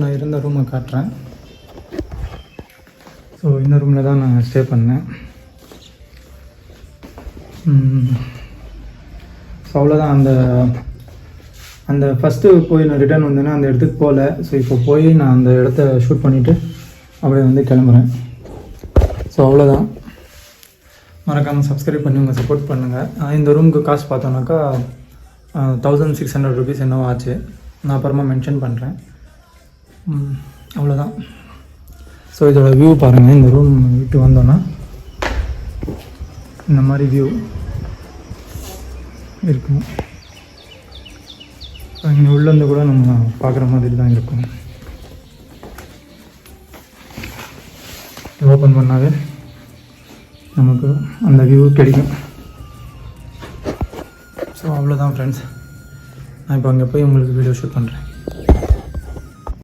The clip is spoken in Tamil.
நான் இருந்த ரூமை காட்டுறேன். ஸோ இந்த ரூமில் தான் நான் ஸ்டே பண்ணேன். ஸோ அவ்வளோதான். அந்த ஃபஸ்ட்டு போய் நான் ரிட்டர்ன் வந்தேன்னா அந்த இடத்துக்கு போகல. ஸோ இப்போ போய் நான் அந்த இடத்த ஷூட் பண்ணிவிட்டு அப்படியே வந்து கிளம்புறேன். ஸோ அவ்வளோதான். மறக்காமல் சப்ஸ்கிரைப் பண்ணி உங்கள் சப்போர்ட் பண்ணுங்கள். இந்த ரூமுக்கு காசு பார்த்தோன்னாக்கா 1600 ருபீஸ் என்னவோ ஆச்சு. நான் அப்புறமா மென்ஷன் பண்ணுறேன். அவ்வளோதான். ஸோ இதோட வியூ பாருங்கள். இந்த ரூம் விட்டு வந்தோன்னா இந்த மாதிரி வியூ இருக்கும். இங்கே உள்ளேருந்து கூட நம்ம பார்க்குற மாதிரி தான் இருக்கும். ஓப்பன் பண்ணாவே நமக்கு அந்த வியூ கிடைக்கும். ஸோ அவ்வளோதான் ஃப்ரெண்ட்ஸ். நான் இப்போ அங்கே போய் உங்களுக்கு வீடியோ ஷூட் பண்ணுறேன்.